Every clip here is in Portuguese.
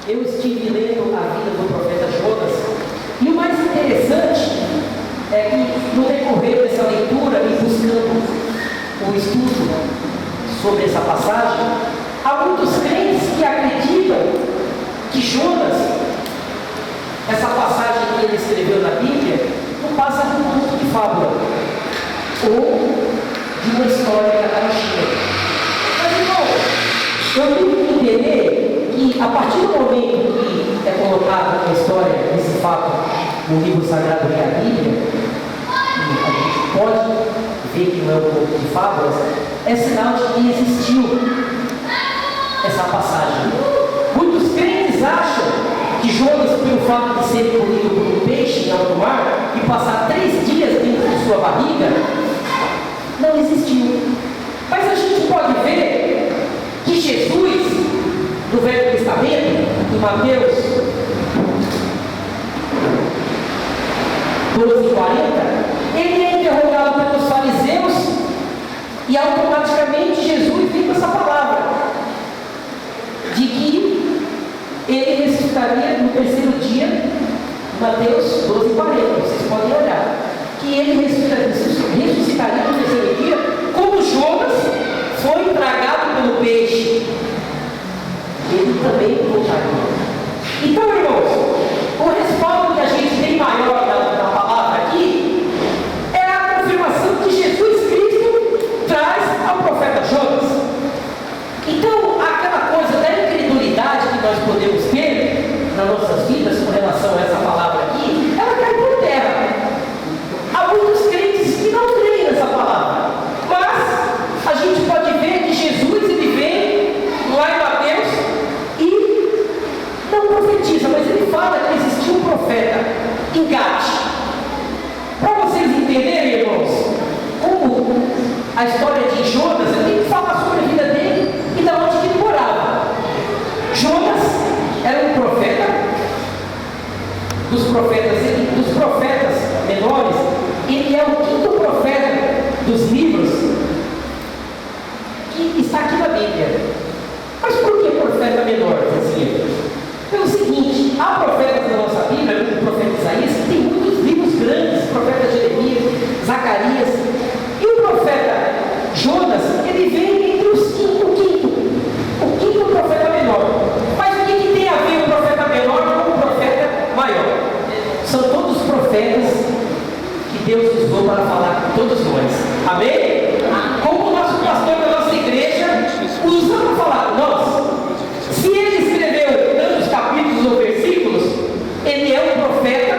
eu estive lendo a vida do profeta Jonas, e o mais interessante é que no decorrer dessa leitura e buscando o estudo sobre essa passagem, há muitos crentes que acreditam que Jonas, essa passagem que ele escreveu na Bíblia, não passa de um conto de fábula ou de uma história da carochinha. Mas, irmão, eu tenho que entender que a partir do momento que é colocada a história desse fato no livro sagrado que é a Bíblia, e a gente pode ver que não é um conto de fábulas, é sinal de que existiu essa passagem. Muitos crentes acham que Jonas, pelo fato de ser engolido por um peixe em alto mar e passar 3 dias dentro de sua barriga, não existiu. Mas a gente pode ver que Jesus, no Velho Testamento, em Mateus 12:40, ele é interrogado pelos fariseus e automaticamente Jesus vem com essa palavra de que ele ressuscitaria no 3º dia, Mateus 12:40, vocês podem olhar, que ele ressuscitaria no 3º dia, como Jonas foi tragado pelo peixe, ele também voltaria. Então, irmãos, o respaldo que a gente tem maior na palavra aqui é a confirmação que Jesus Cristo traz ao profeta Jonas. Então, aquela coisa da incredulidade que nós podemos ter nas nossas vidas com relação a essa palavra aqui, ela cai por terra. Há muitos crentes que não creem nessa palavra, mas a gente pode ver que Jesus ele vem lá em Mateus e não profetiza, mas ele fala que existiu um profeta em Gade. Para vocês entenderem, irmãos, como a história de Jonas, eu tenho que falar sobre a vida dele e da onde ele morava. Jonas era um profeta, dos profetas menores, ele é o 5º profeta dos livros que está aqui na Bíblia. Mas por que profeta menor, assim? Pelo seguinte, há profetas na nossa Bíblia, como o profeta Isaías, que tem muitos livros grandes, profeta Jeremias, Zacarias, e o profeta Jonas, ele vem entre o 5º profeta menor. Mas o que tem a ver o profeta menor com o profeta maior? São todos profetas que Deus usou para falar com todos nós. Amém? Como o nosso pastor da nossa igreja usa para falar com nós. Se ele escreveu tantos capítulos ou versículos, ele é um profeta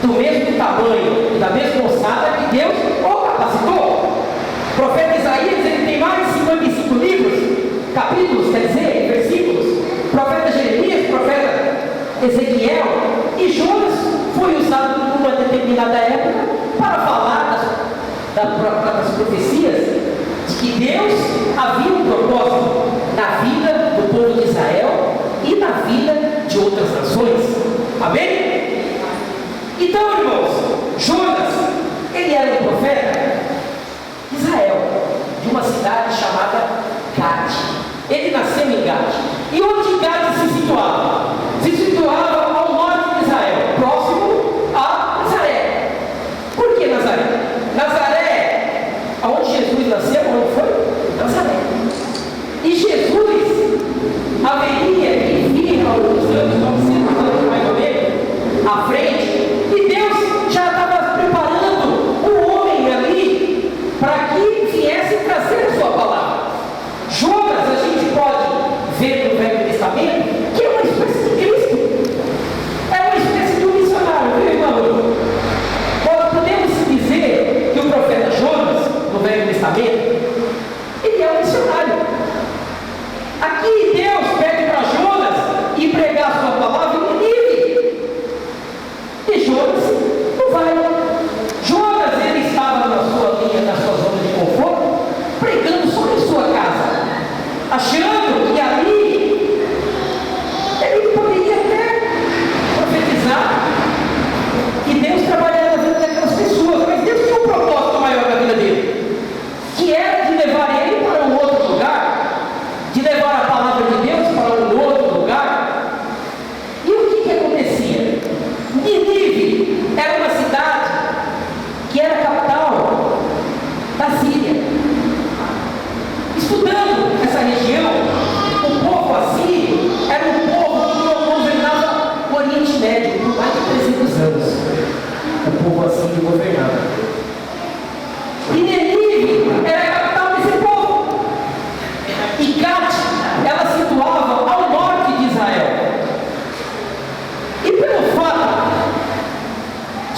do mesmo tamanho e da mesma ossada que Deus o capacitou. O profeta Isaías, ele tem mais de 55 livros, capítulos, quer dizer, versículos. O profeta Jeremias, o profeta Ezequiel, e Jonas foi usado numa determinada época para falar das profecias de que Deus havia um propósito na vida do povo de Israel e na vida de outras nações. Amém? Então, irmãos, Jonas, ele era um profeta de Israel, de uma cidade chamada Gade. Ele nasceu em Gade. E onde Gade se situava? Se situava ao norte de Israel, próximo a Nazaré. Por que Nazaré? Nazaré, onde Jesus nasceu, onde foi? Nazaré. E Jesus haveria de vir aos anos 900 anos mais ou menos,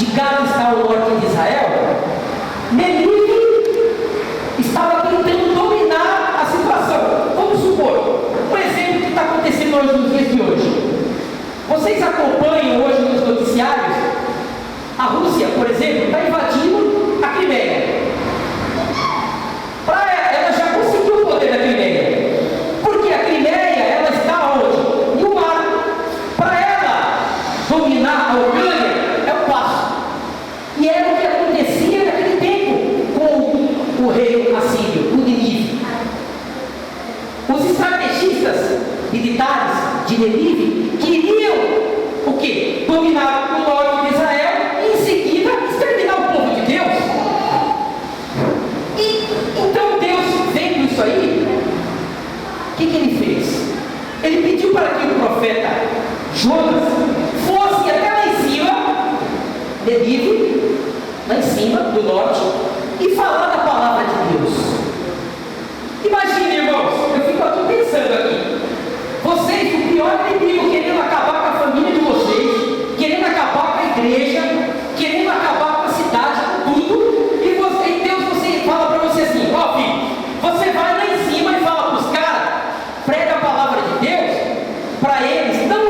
de Gade está ao norte de Israel, Nínive estava tentando dominar a situação. Vamos supor, um exemplo que está acontecendo hoje nos dias de hoje. Vocês acompanham hoje nos noticiários, a Rússia, por exemplo, está invadindo a Crimeia. Ela já conseguiu o poder da Crimeia. Porque a Crimeia, ela está onde? No mar. Para ela dominar a Ucrânia, é um passo. E era o que acontecia naquele tempo com o rei assírio, o Nínive. Os estrategistas militares de Nínive queriam o quê? Dominar o norte de Israel e em seguida exterminar o povo de Deus. E então Deus, vendo isso aí, o que ele fez? Ele pediu para que o profeta Jonas fosse até lá em cima, Nínive, lá em cima, do norte, e falar da palavra de Deus. Imagine, irmãos, eu fico aqui pensando aqui. Vocês, o pior inimigo, querendo acabar com a família de vocês, querendo acabar com a igreja, querendo acabar com a cidade, com tudo, e Deus, você fala para você assim: ó filho, você vai lá em cima e fala para os caras, prega a palavra de Deus, para eles não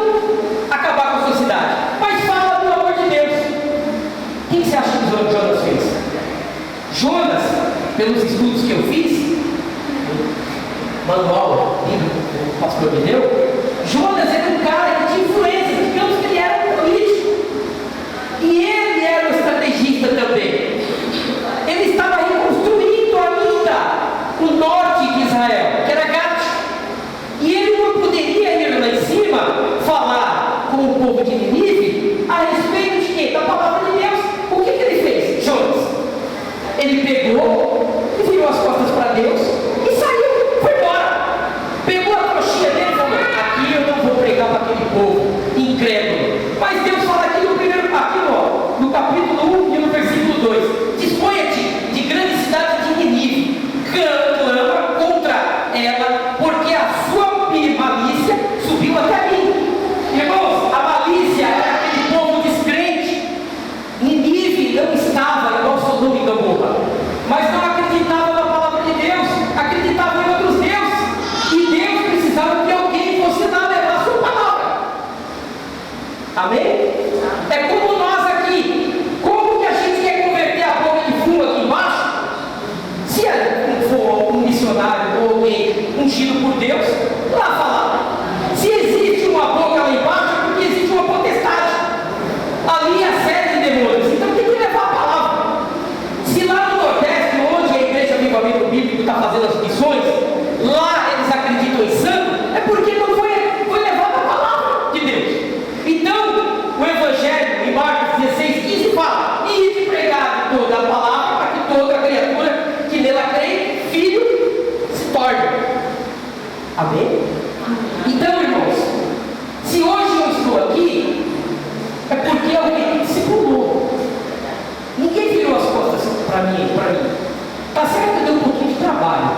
acabar com a sua cidade, mas fala pelo amor de Deus. O que você acha que Jonas fez? Jonas, pelos estudos que eu fiz, manual, livro que o pastor me deu, Jonas era um cara que tinha influência, digamos que ele era um político. E ele era um estrategista também. Ele estava reconstruindo ainda o norte de Israel, que era Gade. E ele não poderia ir lá em cima falar com o povo de Nínive a respeito de quê? Da palavra de Deus. O que ele fez, Jonas? Ele pegou e virou as costas para Deus e saiu, foi embora. Pegou a trouxinha dele e falou: aqui eu não vou pregar para aquele povo incrédulo. Mas Deus fala aqui no primeiro capítulo, no capítulo 1 e no versículo 2: disponha-te de grande cidade de Nínive, clama contra ela, porque a sua malícia subiu até mim. Irmãos, a malícia era aquele povo descrente. Nínive não estava igual Sodoma e Gomorra, mas não acreditava na palavra de Deus, acreditava em outros deuses, e Deus precisava que alguém fosse lá levar a sua palavra. Amém? É como nós aqui. Como que a gente quer converter a boca de fumo aqui embaixo? Se for um missionário ou alguém ungido por Deus, lá falar. Se existe uma boca lá embaixo, é porque existe uma potestade. Ali há sete demônios, então tem que levar a palavra. Se lá no Nordeste, onde a Igreja Avivamento Bíblico está fazendo as missões, lá eles acreditam em santo, é porque não foi levada a palavra de Deus. Então, o Evangelho, em Marcos 16:15, fala: e de pregar toda a palavra, para que toda criatura que nela crê, filho, se torne. Amém? Então, irmãos, se hoje eu estou aqui, é porque alguém me discipulou. Ninguém virou as costas para mim. Está certo que deu um pouquinho de trabalho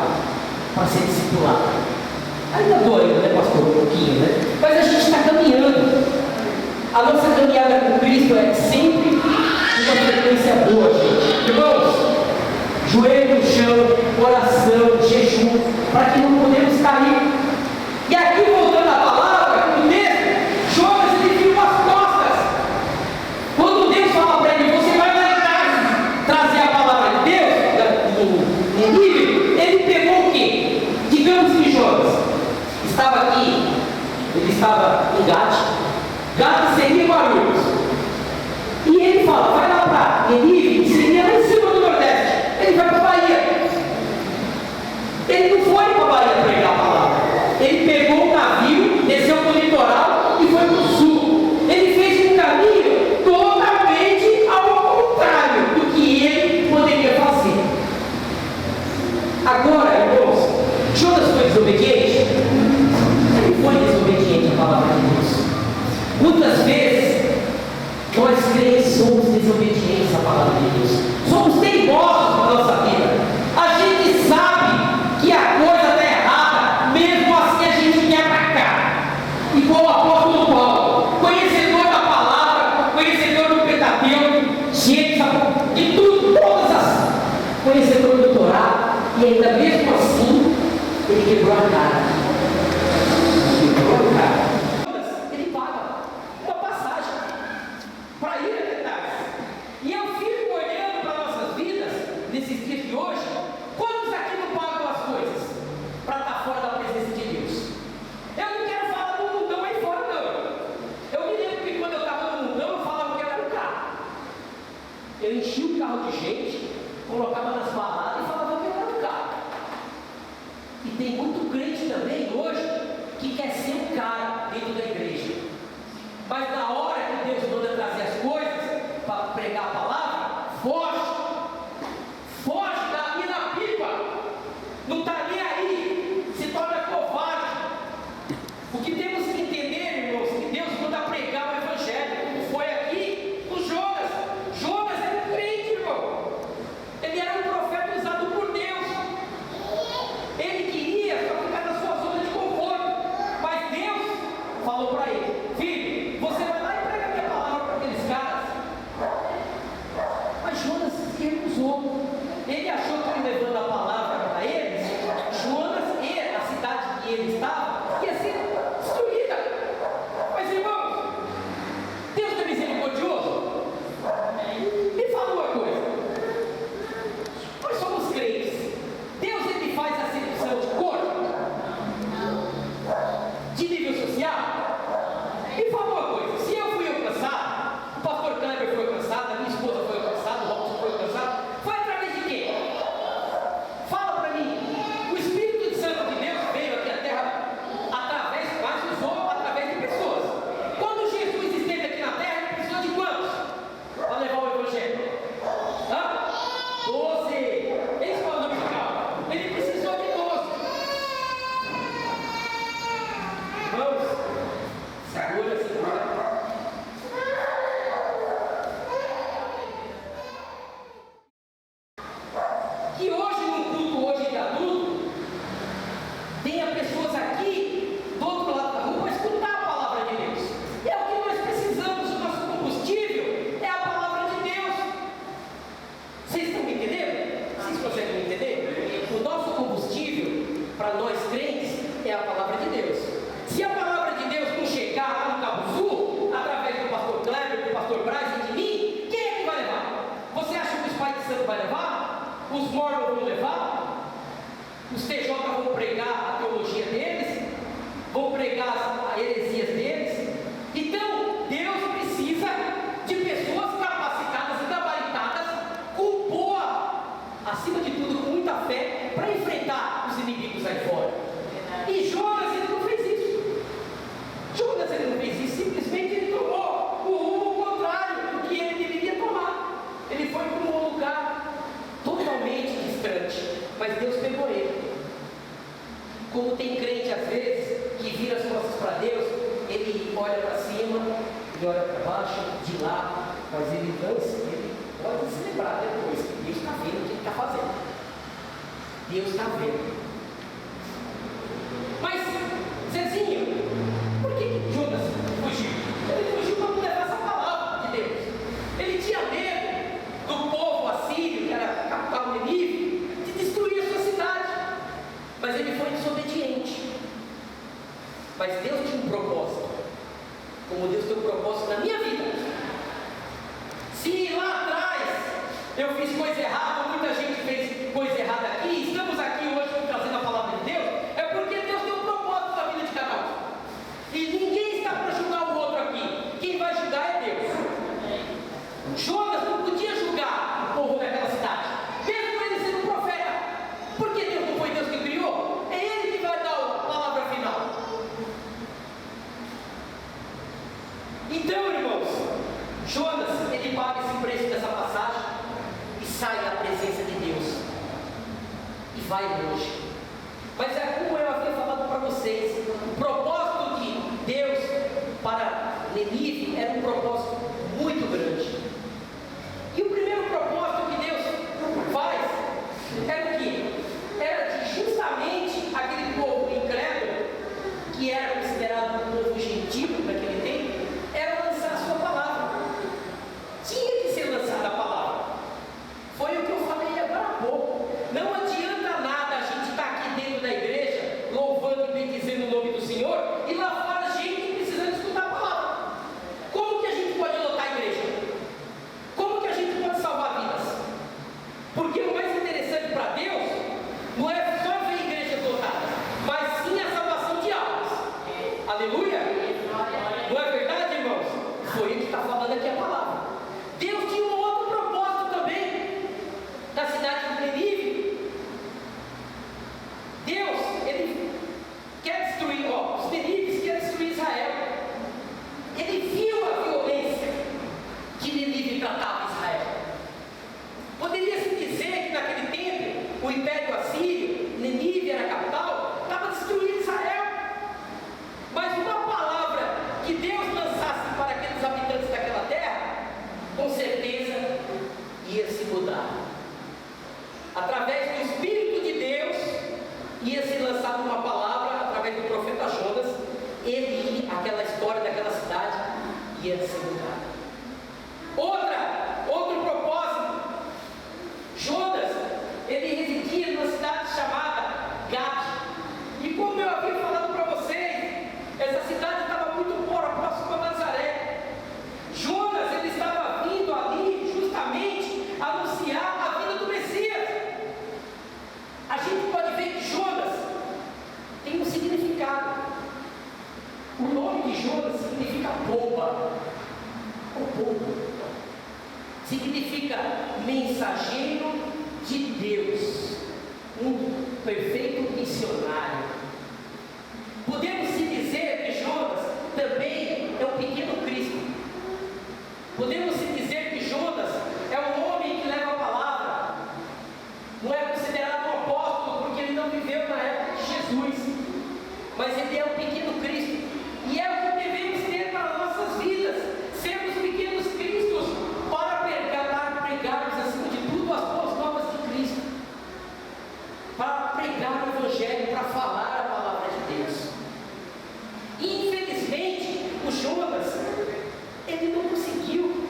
para ser discipulado. Ainda dou ainda, né, pastor? Um pouquinho, né? Mas a gente está caminhando. A nossa caminhada com Cristo é sempre uma frequência boa, gente. Irmãos, joelho no chão, oração, jejum, para que não podemos cair. E aqui, voltando à palavra, no texto, Jonas, ele virou as costas. Quando Deus fala para ele: você vai lá em casa trazer a palavra de Deus, em Nínive, ele pegou o quê? Digamos que Jonas estava aqui, ele estava em Gade. Gade seria Guarulhos. E ele fala: vai lá para Nínive, seria lá em cima do Nordeste. Ele vai para a Bahia. Ele não foi para a Bahia pregar a palavra. ciente de tudo, todas as conhecedor do Torá, e ainda mesmo assim, ele quebrou a cara. Ele paga uma passagem para ir a detalhes. E eu fico olhando para nossas vidas, nesses dias de hoje, quantos aqui não pagam as coisas para estar fora da presença de Deus? Eu não quero falar do mundão aí fora, não. Eu me lembro que quando eu estava no mundão, eu falava que era um carro. Eu enchia o carro de gente, colocava nas baladas e falava que era um carro. E tem muito crente também hoje que quer ser um cara dentro da igreja. Mas na hora que Deus manda trazer as coisas para pregar a palavra, foge da mina pipa, não está nem aí, se torna covarde. O que temos que entender, irmãos, que Deus manda pregar o evangelho. Foi aqui o Jonas. Jonas era um crente, irmão. Ele era um profeta usado por Deus. Ele queria só ficar na sua zona de conforto, mas Deus falou para ele: filho, você vai lá e prega a minha palavra para aqueles caras. Mas Jonas recusou. Ele achou que ele levando a palavra para eles, Jonas e a cidade que ele estava ia ser destruída. Mas irmãos, Deus é misericordioso. Me fala uma coisa: nós somos crentes. Deus ele faz acepção de corpo, de nível social. Me fala uma coisa: se eu fui alcançado, o pastor Kleber foi alcançado, a minha esposa foi alcançada, o Robson foi alcançado, foi através de quê? Fala para mim. O Espírito Santo de Deus veio aqui à terra através, mas usou através de pessoas. Quando Jesus esteve aqui na terra, ele precisou de quantos para levar o evangelho? 12. Esse foi o nome de carro. Ele precisou de 12. Irmãos, segura. Que hoje, no culto hoje de adulto, tenha pessoas aqui do outro lado da rua para escutar a palavra de Deus. E é o que nós precisamos. O nosso combustível é a palavra de Deus. Vocês estão me entendendo? Vocês conseguem me entender? O nosso combustível para nós crentes é a palavra de Deus. Se a palavra de Deus não chegar lá no Cabo Sul, através do pastor Kleber, do pastor Braz e de mim, quem é que vai levar? Você acha que os pais de santo vai levar? Os mormons vão levar? Os TJ vão pregar a teologia deles? Vão pregar as heresias deles? Então, Deus precisa de pessoas capacitadas e gabaritadas, com boa, acima de tudo, com muita fé, para enfrentar os inimigos aí fora. E Jonas, ele não fez isso. Jonas, ele não fez isso. Simplesmente ele tomou o rumo contrário do que ele deveria tomar. Ele foi para um lugar totalmente distante, mas Deus pegou ele. Como tem crente às vezes que vira as costas para Deus, ele olha para cima, ele olha para baixo, de lado, mas ele dança, ele pode se lembrar depois que Deus está vendo o que ele está fazendo. Deus está vendo. Mas, Zezinho, por que Jonas fugiu? Ele fugiu para não levar essa palavra de Deus. Ele tinha medo do povo assírio, que era a capital de Nínive, de destruir a sua cidade. Mas ele foi desobediente. Mas Deus tinha um propósito. Como Deus tem um propósito na minha vida. Se lá atrás eu fiz coisa errada, muita gente fez coisa errada aqui, estamos aqui hoje trazendo a palavra de Deus, é porque Deus tem um propósito na vida de cada um. E ninguém está para julgar o outro aqui. Quem vai julgar é Deus. Jonas não podia julgar o povo daquela cidade, mesmo ele sendo um profeta. Porque Deus não foi Deus que criou? É Ele que vai dar a palavra final. Então, irmãos, Jonas, ele paga esse preço dessa passagem e sai da presença de Deus e vai longe. Mas é como eu havia falado para vocês, o propósito de Deus para Nínive era um propósito muito grande. E o primeiro propósito que Deus faz era o quê? Era de justamente aquele povo incrédulo, que era considerado um povo gentil naquele tempo, era lançar a sua palavra. Tinha que ser lançada a palavra. falando aqui a palavra. Deus tinha um outro propósito também da cidade de Nínive. Deus, ele quer destruir, os Nínives quer destruir Israel. Ele viu a violência que Nínive tratava Israel. Poderia-se dizer que naquele tempo, o Império Assírio, Nínive era a capital, estava destruindo Israel. Mas uma palavra que Deus lançasse para aqueles habitantes daquela terra, com certeza ia se mudar. Através do Espírito de Deus, ia ser lançada uma palavra, através do profeta Jonas, aquela história daquela cidade ia se mudar. Outro propósito, Jonas, ele residia numa cidade chamada Gade. E como eu havia falado para vocês, essa cidade estava muito próxima a Nazaré. Jonas, ele estava vindo ali justamente anunciar a vinda do Messias. A gente pode ver que Jonas tem um significado. O nome de Jonas significa pomba. O pombo significa mensageiro de Deus, um perfeito missionário. Podemos se dizer que Jonas também é um pequeno Cristo. Podemos se dizer que Jonas é um homem que leva a palavra. Não é considerado um apóstolo porque ele não viveu na época de Jesus, mas ele é um pequeno Cristo. E é o que devemos ter para nossas vidas, sermos pequenos Cristos, para pregarmos acima de tudo as boas novas de Cristo, para pregar o Evangelho, para falar a palavra de Deus. E infelizmente o Jonas, ele não conseguiu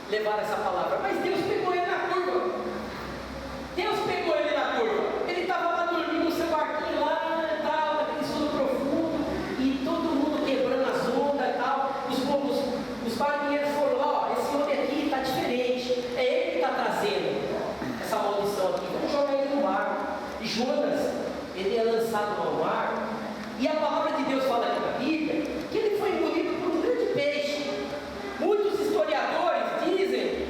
levar essa palavra, mas Deus pegou ele na curva. Ele estava lá dormindo no seu barquinho lá, naquele sono profundo, e todo mundo quebrando as ondas e tal. Os marinheiros foram: esse homem aqui está diferente, é ele que está trazendo essa maldição aqui, vamos jogar ele no mar. E Jonas, ele é lançado no mar, e a palavra de Deus fala aqui na Bíblia que ele foi engolido por um grande peixe. Muitos historiadores dizem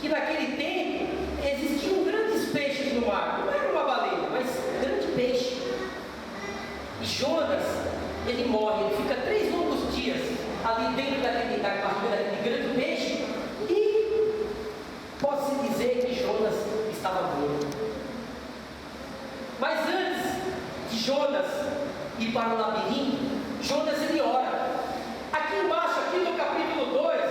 que naquele tempo existiam grandes peixes no mar. Não era uma baleia, mas grande peixe. E Jonas, ele morre, ele fica 3 longos dias ali dentro da barriga daquele grande peixe, e pode-se dizer que Jonas estava morto. Mas antes de Jonas ir para o labirinto, Jonas ele ora. Aqui embaixo, aqui no capítulo 2,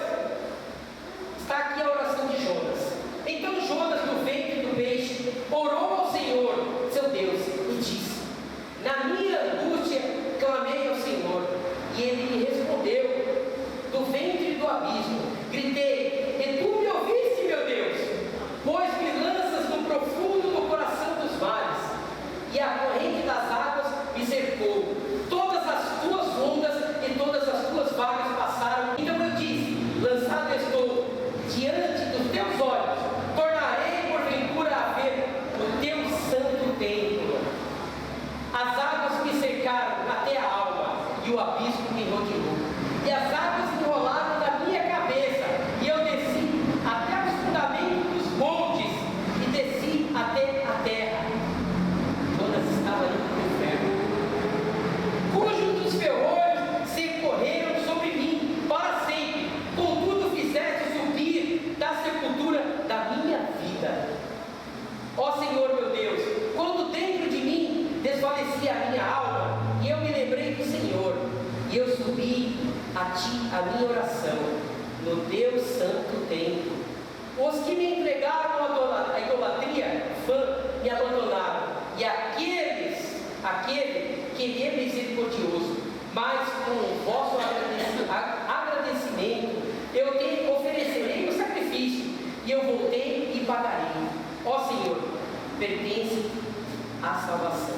está aqui a oração de Jonas. Então Jonas, do ventre do peixe, orou ao Senhor, seu Deus, e disse: na minha angústia clamei ao Senhor, e Ele me respondeu do ventre do abismo. Gritei, e Tu me ouviste, meu Deus, pois me lanças no profundo do coração dos mares, e a corrente das águas me cercou. Todas as Tuas ondas e todas as Tuas vagas passaram. Então eu disse: lançado estou diante dos Teus olhos, tornarei porventura a ver o Teu santo templo. As águas me cercaram até a alma, e o abismo me rodeou. E as águas enrolaram na minha cabeça, e eu desci até os fundamentos dos montes, e desci até a terra. Jonas estava indo para o inferno, cujos dos ferrolhos se correram sobre mim para sempre. Contudo fizeste subir da sepultura da minha vida. Ó Senhor meu Deus, quando dentro de mim desfalecia a minha alma, e eu me lembrei do Senhor, e eu subi a Ti a minha oração no Teu santo templo. Os que me entregaram a idolatria me abandonaram, e aquele que é misericordioso, mas com o vosso agradecimento eu te oferecerei o sacrifício, e eu voltei e pagarei. Ó Senhor, pertence à salvação.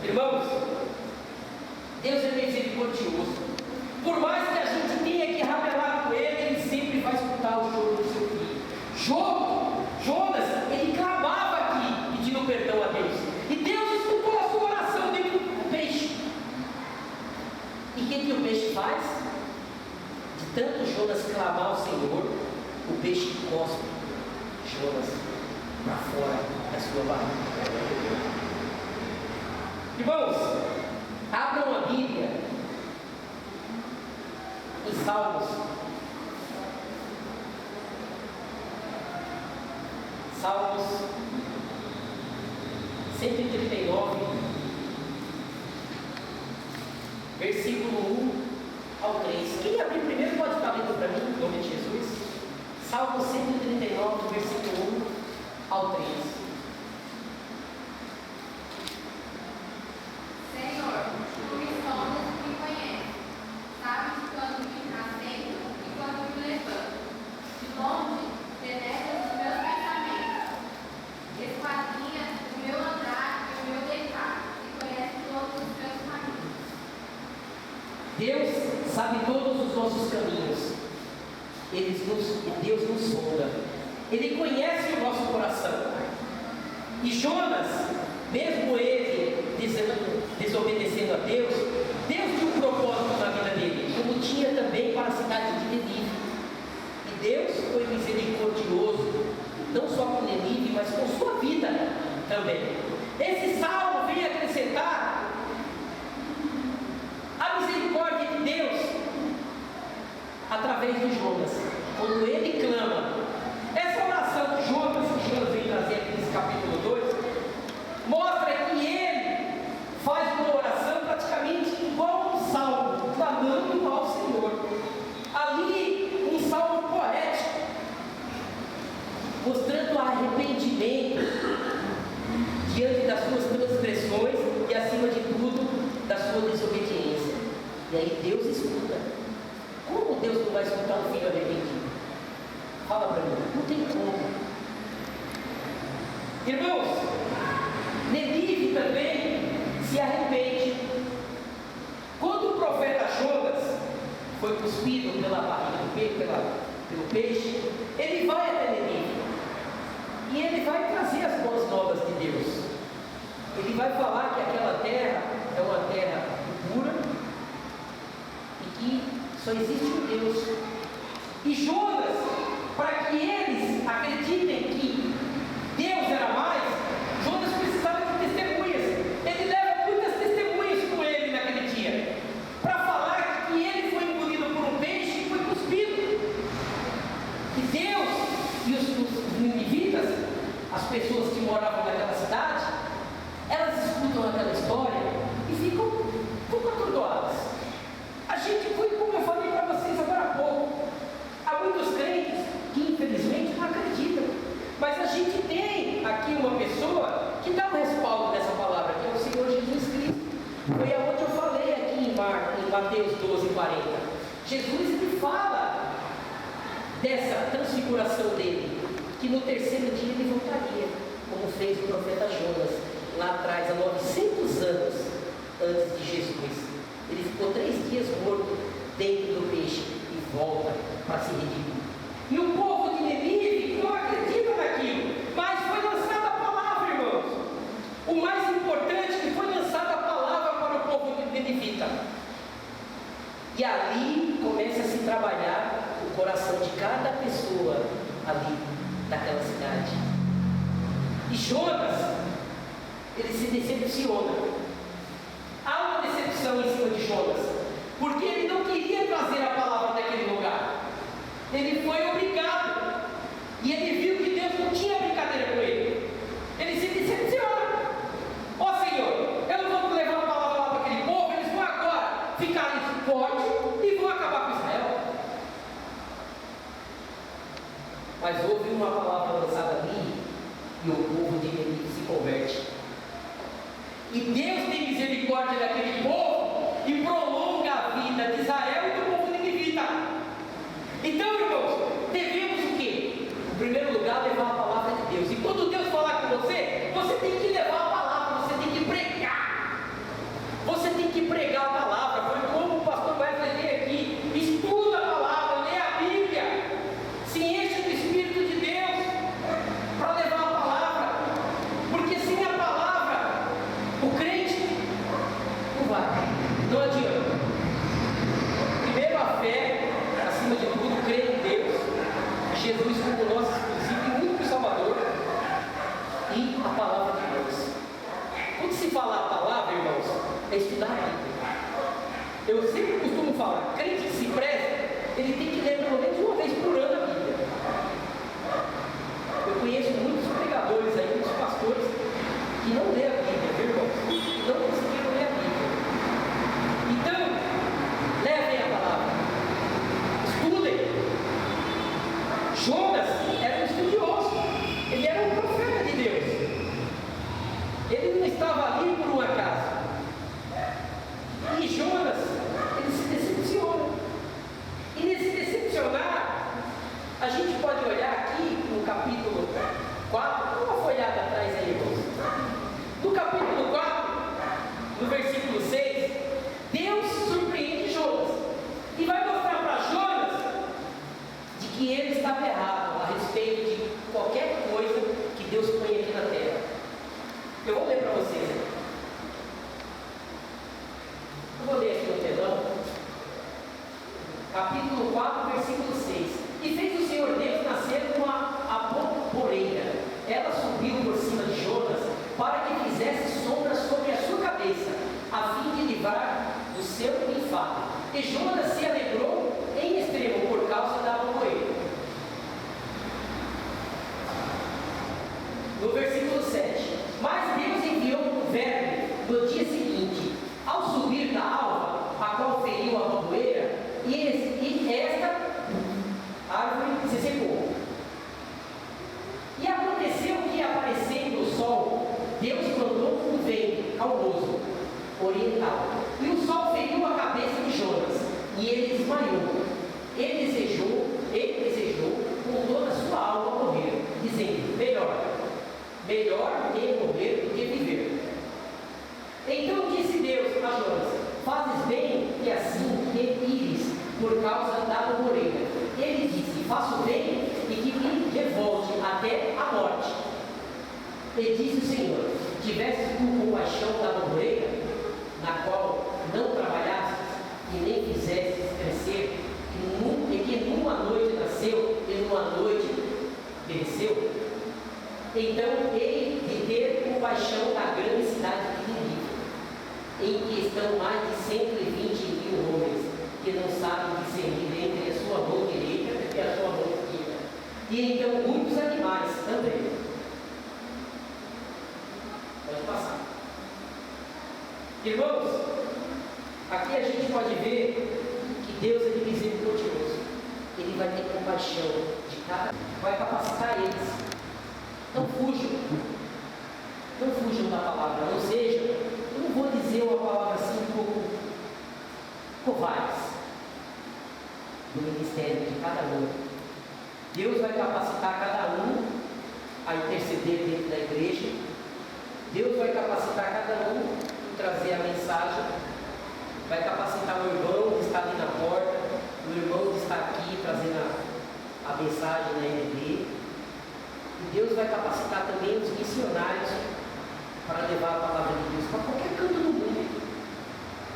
Irmãos, Deus é misericordioso. Por mais que a gente tenha que rabelar com Ele, Ele sempre vai escutar o choro do seu filho. Jonas, ele clamava aqui, pedindo perdão a Deus, e Deus escutou a sua oração dentro do peixe. E o que o peixe faz? tanto Jonas clamar ao Senhor, o peixe cospe Jonas para fora da sua barriga. Irmãos, abram a Bíblia em Salmos. Salmos 139, versículo 1 ao 3. Quem abrir primeiro pode estar lendo para mim, em nome de Jesus. Salmo 139, versículo 1 ao 3. Senhor, tu me sondas e me conheces. Sabes quando me assento e quando me levanto. De longe, penetras os meus pensamentos. Esquadrinhas o meu andar e o meu deitar. E conheces todos os meus caminhos. Deus sabe todos os nossos caminhos. Deus nos sonda. Ele conhece o nosso coração. E Jonas, mesmo ele desobedecendo a Deus, Deus tinha um propósito na vida dele, como tinha também para a cidade de Nínive. E Deus foi misericordioso, não só com Nínive, mas com sua vida também. Esse salmo vem acrescentar a misericórdia de Deus através de Jonas, quando ele clama. Essa oração de Jonas, que Jonas vem trazer aqui nesse capítulo 2, mostra que ele faz uma oração praticamente igual um salmo, clamando ao Senhor. Ali, um salmo poético, mostrando arrependimento diante das suas transgressões e, acima de tudo, da sua desobediência. E aí Deus escuta. Como Deus não vai escutar um filho arrependido? Fala para mim, não tem como. Irmãos, Nínive também se arrepende. Quando o profeta Jonas foi cuspido pela barriga, pelo peixe, ele vai até Nínive e ele vai trazer as boas novas de Deus. Ele vai falar que aquela terra é uma terra pura e que só existe um Deus. E Jonas, para que eles acreditem que Deus era mais, Jonas precisava de testemunhas. Ele leva muitas testemunhas com ele naquele dia, para falar que ele foi engolido por um peixe e foi cuspido. E Deus e os ninivitas, as pessoas que moravam naquela cidade, elas escutam aquela história e ficam um pouco atordoadas. A gente foi, como eu falei para vocês agora há pouco, há muitos crentes que infelizmente não acreditam, mas a gente tem aqui uma pessoa que dá o respaldo dessa palavra, que é o Senhor Jesus Cristo. Foi aonde eu falei aqui em Mateus 12:40. Jesus ele fala dessa transfiguração dele, que no terceiro dia ele voltaria, como fez o profeta Jonas lá atrás, há 900 anos antes de Jesus. Ele ficou 3 dias morto dentro do peixe e volta para se redimir. E o povo de Nínive não acredita naquilo, mas foi lançada a palavra, irmãos. O mais importante é que foi lançada a palavra para o povo de Ninivita. E ali começa a se trabalhar o coração de cada pessoa ali daquela cidade. E Jonas, ele se decepciona. Há uma decepção em cima de Jonas, porque ele não queria trazer a palavra daquele lugar. Ele foi obrigado, e ele viu que Deus não tinha brincadeira com ele. Ele se decepciona. Ó Senhor, eu não vou levar a palavra lá para aquele povo, eles vão agora ficar fortes e vão acabar com Israel. Mas houve uma palavra lançada ali, e o povo de Nínive se converte. E Deus tem misericórdia daquele povo e prolonga a vida de Israel e do povo ninivita. Então, irmãos, devemos o quê? Em primeiro lugar, levar a palavra de Deus. E quando Deus falar com você, você tem que levar a palavra, você tem que pregar. Você tem que pregar a palavra. Foi como o pastor Wesley veio aqui. Estuda a palavra, lê a Bíblia. Se enche do Espírito de Deus para levar a palavra. Porque sem a palavra, o crente não vai. Não adianta. Primeiro a fé, assim ele tem que ler pelo menos uma vez por ano a Bíblia. Eu conheço muitos pregadores aí, muitos pastores, que não lê a Bíblia, viu, irmãos? Não conseguiram ler a Bíblia. Então, levem a palavra. Estudem. Jonas era um estudioso. Ele era um profeta de Deus. Ele não estava ali por um acaso. E Jonas, ele se decepciona. E nesse decepcionar, a gente pode olhar aqui no capítulo 4, dá uma folhada atrás aí, irmãos. No capítulo 4, no versículo 6, Deus surpreende Jonas e vai mostrar para Jonas de que ele estava errado a respeito de qualquer coisa que Deus põe aqui na terra. Eu vou ler para vocês. Eu vou ler aqui no telão. Capítulo 4, versículo 6. E fez o Senhor Deus nascer uma aboboreira. Ela subiu por cima de Jonas para que fizesse sombra sobre a sua cabeça, a fim de livrar do seu enfado. E Jonas se alegrou em extremo por causa da aboboreira. No versículo 7. Mas Deus enviou um verme no dia seguinte, ao subir da alva, a qual feriu a aboboreira, e esta árvore se secou. E aconteceu que, aparecendo o sol, Deus mandou um vento calmoso, oriental, e o sol feriu a cabeça de Jonas, e ele desmaiou. Ele desejou com toda a sua alma morrer, dizendo: melhor é morrer do que viver. Então disse Deus a Jonas: fazes bem que assim ires por causa da aboboreira. Ele disse: faço bem e que me revolte até a morte. E disse o Senhor: tivesses tu compaixão da aboboreira, na qual não trabalhastes e nem fizestes crescer, e que numa noite nasceu e numa noite pereceu, então hei de ter compaixão da grande cidade de Nínive, em que estão mais de 120.000 homens, que não sabem discernir entre a sua mão direita e a sua mão esquerda, e então muitos animais também. Pode passar. Irmãos, aqui a gente pode ver que Deus é misericordioso. Ele vai ter compaixão de cada um, vai capacitar eles. Não fujam da palavra, não sejam, eu não vou dizer uma palavra assim um pouco covardes do ministério de cada um. Deus vai capacitar cada um a interceder dentro da igreja. Deus vai capacitar cada um a trazer a mensagem. Vai capacitar o irmão que está ali na porta, o irmão que está aqui trazendo a mensagem na EBD. E Deus vai capacitar também os missionários para levar a palavra de Deus para qualquer canto do mundo.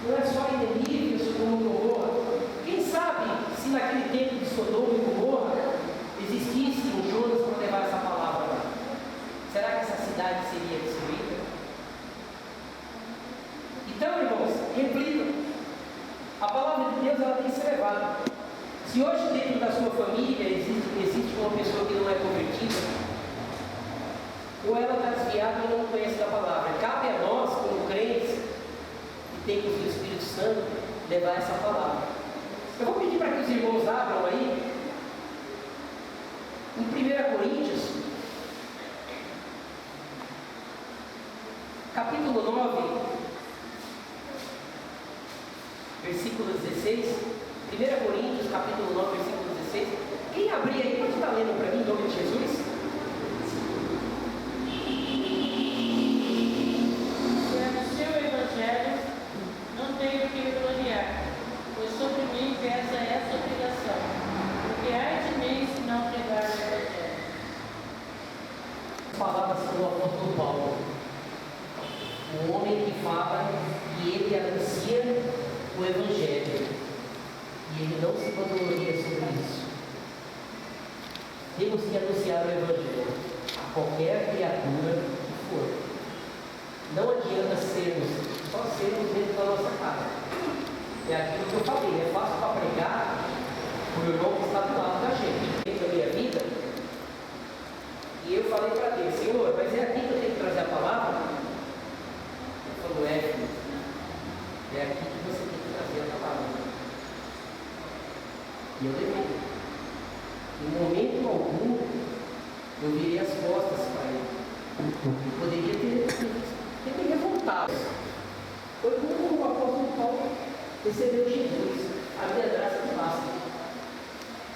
Não é só em Nínive, Sodoma e Gomorra. Quem sabe se naquele tempo de Sodoma e Gomorra existisse um Jonas para levar essa palavra lá? Será que essa cidade seria destruída? Então, irmãos, reflitam. A palavra de Deus ela tem que ser levada. Se hoje dentro da sua família existe uma pessoa que não é convertida, ou ela está desviada ou não conhece da palavra, cabe a nós, como crentes, que temos o Espírito Santo, levar essa palavra. Eu vou pedir para que os irmãos abram aí, em 1 Coríntios, capítulo 9, versículo 16. 1 Coríntios, capítulo 9, versículo 16. Quem abrir aí, pode estar lendo para mim, em nome de Jesus? Não tenho que me gloriar, pois sobre mim pesa essa obrigação, porque ai de mim se não pregar o Evangelho. Palavras do apóstolo Paulo, o homem que fala que ele anuncia o Evangelho e ele não se vangloria sobre isso. Temos que anunciar o Evangelho a qualquer criatura que for. Não adianta só sermos dentro da nossa casa. É aquilo que eu falei, é fácil para pregar, deveria. Em momento algum, eu virei as costas para ele. Eu poderia ter revoltado. Foi como o apóstolo Paulo recebeu Jesus, a minha graça que basta.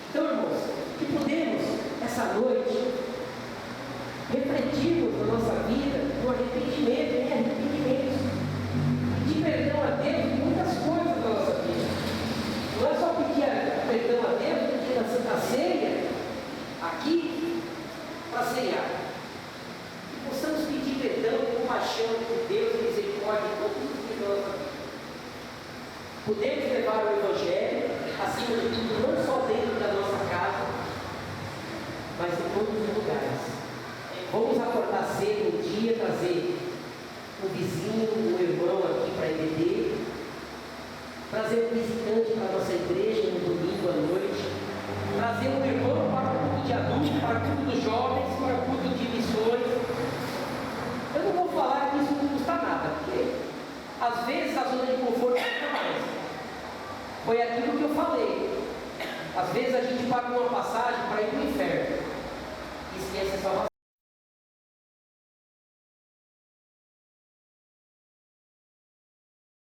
Então, irmãos, que podemos, essa noite, refletirmos na nossa vida no arrependimento, em arrependimentos, pedir perdão a Deus em muitas coisas da nossa vida. Não é só pedir perdão a Deus, pedir na Santa Ceia, aqui, para ceiar. Que possamos pedir perdão e compaixão de Deus e misericórdia em todos os dias da nossa vida. Podemos levar o Evangelho, acima de tudo, não só dentro da nossa casa, mas em todos os lugares. Vamos acordar cedo um dia, trazer o vizinho, o irmão aqui para a EBD, trazer um visitante para a nossa igreja no domingo à noite, trazer um irmão para o culto de adultos, para o culto dos jovens, para o culto de missões. Eu não vou falar que isso não custa nada, porque às vezes a zona de conforto custa mais. Foi aquilo que eu falei. Às vezes a gente paga uma passagem para ir